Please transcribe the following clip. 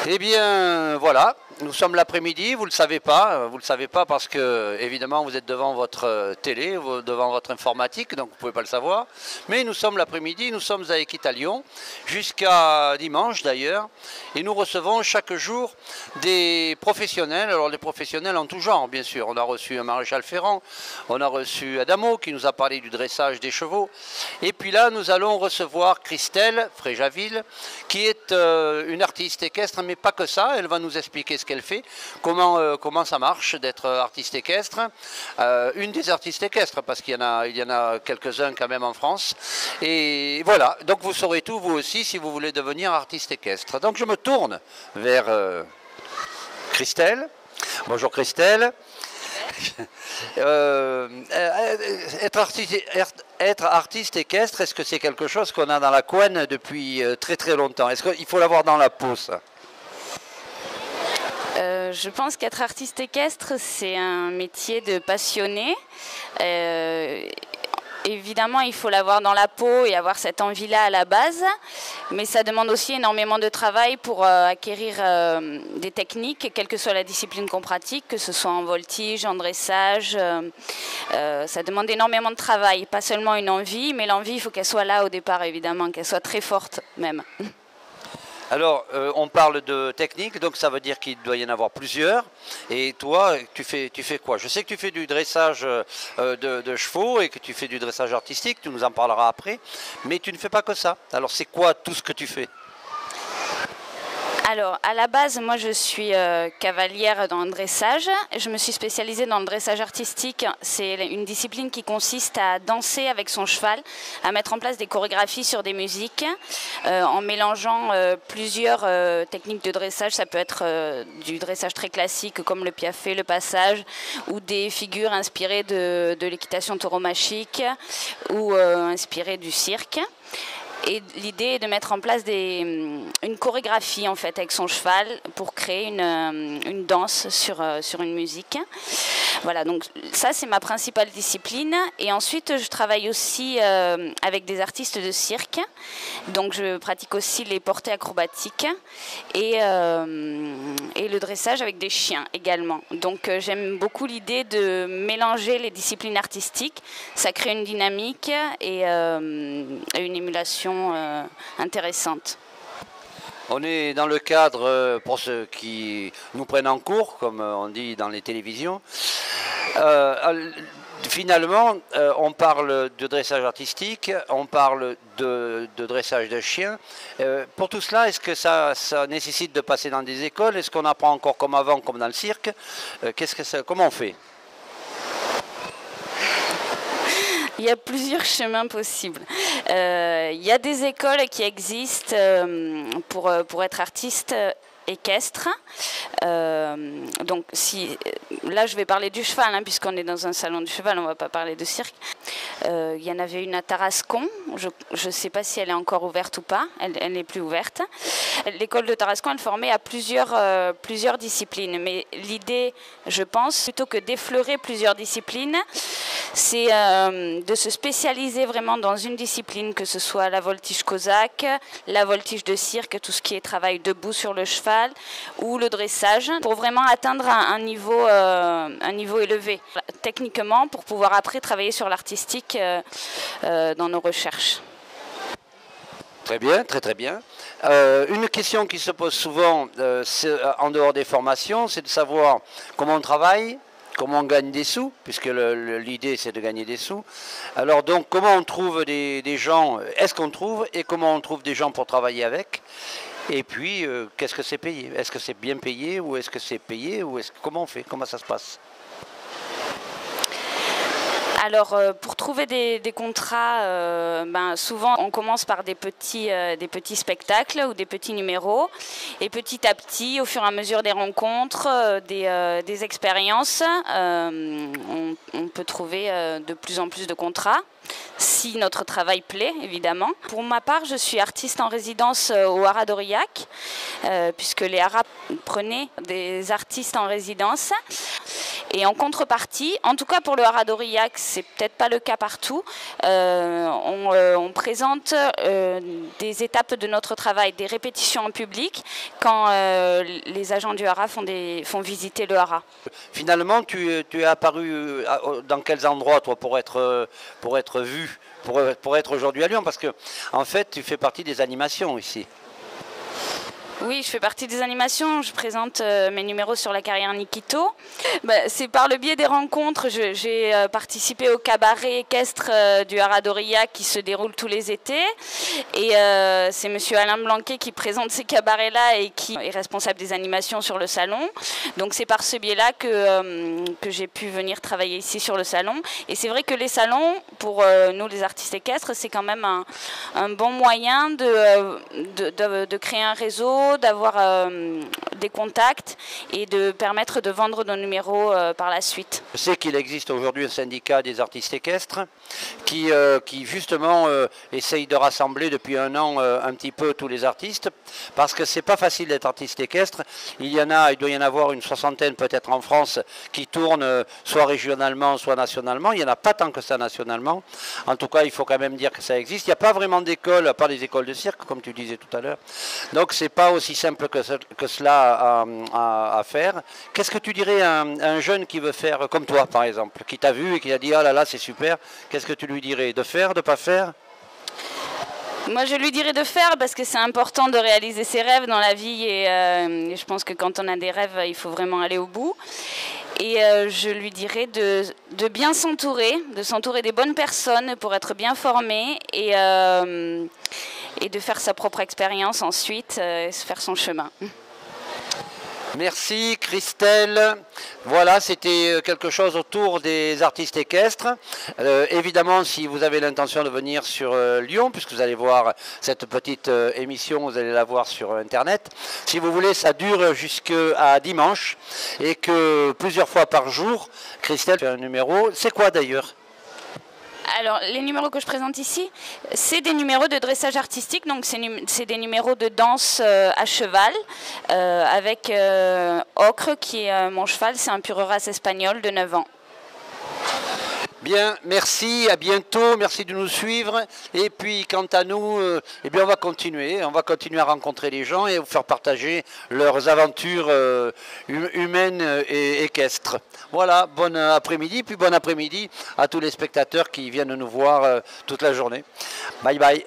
Eh bien, voilà, nous sommes l'après-midi, vous ne le savez pas parce que, évidemment, vous êtes devant votre télé, devant votre informatique, donc vous ne pouvez pas le savoir. Mais nous sommes l'après-midi, nous sommes à Équitalion, jusqu'à dimanche d'ailleurs, et nous recevons chaque jour des professionnels, alors des professionnels en tout genre, bien sûr. On a reçu un maréchal Ferrand, on a reçu Adamo qui nous a parlé du dressage des chevaux, et puis là, nous allons recevoir Christelle Fréjaville, qui est une artiste équestre, mais pas que ça, elle va nous expliquer ce qu'elle fait, comment ça marche d'être artiste équestre, une des artistes équestres, parce qu'il y en a quelques-uns quand même en France, et voilà, donc vous saurez tout vous aussi si vous voulez devenir artiste équestre. Donc je me tourne vers Christelle. Bonjour Christelle. Être artiste équestre, est-ce que c'est quelque chose qu'on a dans la couenne depuis très très longtemps? Est-ce qu'il faut l'avoir dans la peau, ça? Je pense qu'être artiste équestre, c'est un métier de passionné. Évidemment, il faut l'avoir dans la peau et avoir cette envie-là à la base, mais ça demande aussi énormément de travail pour acquérir des techniques, quelle que soit la discipline qu'on pratique, que ce soit en voltige, en dressage. Ça demande énormément de travail, pas seulement une envie, mais l'envie, il faut qu'elle soit là au départ, évidemment, qu'elle soit très forte même. Alors, on parle de technique, donc ça veut dire qu'il doit y en avoir plusieurs. Et toi, tu fais quoi? Je sais que tu fais du dressage de chevaux et que tu fais du dressage artistique, tu nous en parleras après, mais tu ne fais pas que ça. Alors, c'est quoi tout ce que tu fais? Alors, à la base, moi, je suis cavalière dans le dressage. Je me suis spécialisée dans le dressage artistique. C'est une discipline qui consiste à danser avec son cheval, à mettre en place des chorégraphies sur des musiques, en mélangeant plusieurs techniques de dressage. Ça peut être du dressage très classique, comme le piaffe, le passage, ou des figures inspirées de l'équitation tauromachique, ou inspirées du cirque. Et l'idée est de mettre en place une chorégraphie en fait avec son cheval pour créer une danse sur une musique. Voilà, donc ça c'est ma principale discipline. Et ensuite je travaille aussi avec des artistes de cirque. Donc je pratique aussi les portées acrobatiques et le dressage avec des chiens également. Donc j'aime beaucoup l'idée de mélanger les disciplines artistiques. Ça crée une dynamique et une émulation intéressante. On est dans le cadre, pour ceux qui nous prennent en cours, comme on dit dans les télévisions, finalement, on parle de dressage artistique, on parle de dressage de chiens. Pour tout cela, est-ce que ça nécessite de passer dans des écoles? Est-ce qu'on apprend encore comme avant, comme dans le cirque? Comment on fait? Il y a plusieurs chemins possibles. Il y a des écoles qui existent pour être artiste équestre. Donc là je vais parler du cheval, puisqu'on est dans un salon du cheval, on ne va pas parler de cirque. Il y en avait une à Tarascon, je ne sais pas si elle est encore ouverte ou pas, elle n'est plus ouverte. L'école de Tarascon, elle formait à plusieurs disciplines, mais l'idée, je pense, plutôt que d'effleurer plusieurs disciplines, c'est de se spécialiser vraiment dans une discipline, que ce soit la voltige cosaque, la voltige de cirque, tout ce qui est travail debout sur le cheval, ou le dressage, pour vraiment atteindre un niveau élevé techniquement, pour pouvoir après travailler sur l'artistique dans nos recherches. Très bien, très très bien. Une question qui se pose souvent en dehors des formations, c'est de savoir comment on travaille, comment on gagne des sous, puisque l'idée c'est de gagner des sous. Alors donc comment on trouve des gens, est-ce qu'on trouve, et comment on trouve des gens pour travailler avec? Et puis, qu'est-ce que c'est payé? Est-ce que c'est bien payé ou est-ce que c'est payé ou comment on fait? Comment ça se passe? Alors, pour trouver des contrats, souvent on commence par des petits spectacles ou des petits numéros. Et petit à petit, au fur et à mesure des rencontres, des expériences, on peut trouver de plus en plus de contrats, si notre travail plaît, évidemment. Pour ma part, je suis artiste en résidence au Haras d'Aurillac, puisque les Haras prenaient des artistes en résidence. Et en contrepartie, en tout cas pour le haras d'Aurillac, c'est peut-être pas le cas partout, on présente des étapes de notre travail, des répétitions en public quand les agents du haras font visiter le haras. Finalement, tu es apparu dans quels endroits, toi, pour être vu, pour être aujourd'hui à Lyon? Parce que, en fait, tu fais partie des animations ici. Oui, je fais partie des animations, je présente mes numéros sur la carrière Nikito. C'est par le biais des rencontres, j'ai participé au cabaret équestre du haras d'Aurillac qui se déroule tous les étés. Et c'est monsieur Alain Blanquet qui présente ces cabarets-là et qui est responsable des animations sur le salon. Donc c'est par ce biais-là que j'ai pu venir travailler ici sur le salon. Et c'est vrai que les salons, pour nous les artistes équestres, c'est quand même un bon moyen de créer un réseau, d'avoir des contacts et de permettre de vendre nos numéros par la suite. Je sais qu'il existe aujourd'hui un syndicat des artistes équestres qui justement essaye de rassembler depuis un an un petit peu tous les artistes, parce que c'est pas facile d'être artiste équestre. Il doit y en avoir une soixantaine peut-être en France qui tournent soit régionalement, soit nationalement. Il n'y en a pas tant que ça nationalement. En tout cas, il faut quand même dire que ça existe. Il n'y a pas vraiment d'école, à part les écoles de cirque, comme tu disais tout à l'heure. Donc c'est pas aussi simple que cela à faire. Qu'est-ce que tu dirais à un jeune qui veut faire comme toi, par exemple, qui t'a vu et qui a dit « Ah là là, c'est super », qu'est-ce que tu lui dirais? De faire, de pas faire? Moi, je lui dirais de faire parce que c'est important de réaliser ses rêves dans la vie et je pense que quand on a des rêves, il faut vraiment aller au bout. Et je lui dirais de bien s'entourer, de s'entourer des bonnes personnes pour être bien formé et de faire sa propre expérience ensuite, et se faire son chemin. Merci Christelle. Voilà, c'était quelque chose autour des artistes équestres. Évidemment, si vous avez l'intention de venir sur Lyon, puisque vous allez voir cette petite émission, vous allez la voir sur Internet. Si vous voulez, ça dure jusqu'à dimanche et que plusieurs fois par jour, Christelle fait un numéro. C'est quoi d'ailleurs ? Alors, les numéros que je présente ici, c'est des numéros de dressage artistique, donc c'est des numéros de danse à cheval, avec Ocre, qui est mon cheval, c'est un pure race espagnol de 9 ans. Bien, merci, à bientôt, merci de nous suivre. Et puis, quant à nous, eh bien, on va continuer à rencontrer les gens et vous faire partager leurs aventures humaines et équestres. Voilà, bon après-midi, puis bon après-midi à tous les spectateurs qui viennent nous voir toute la journée. Bye bye.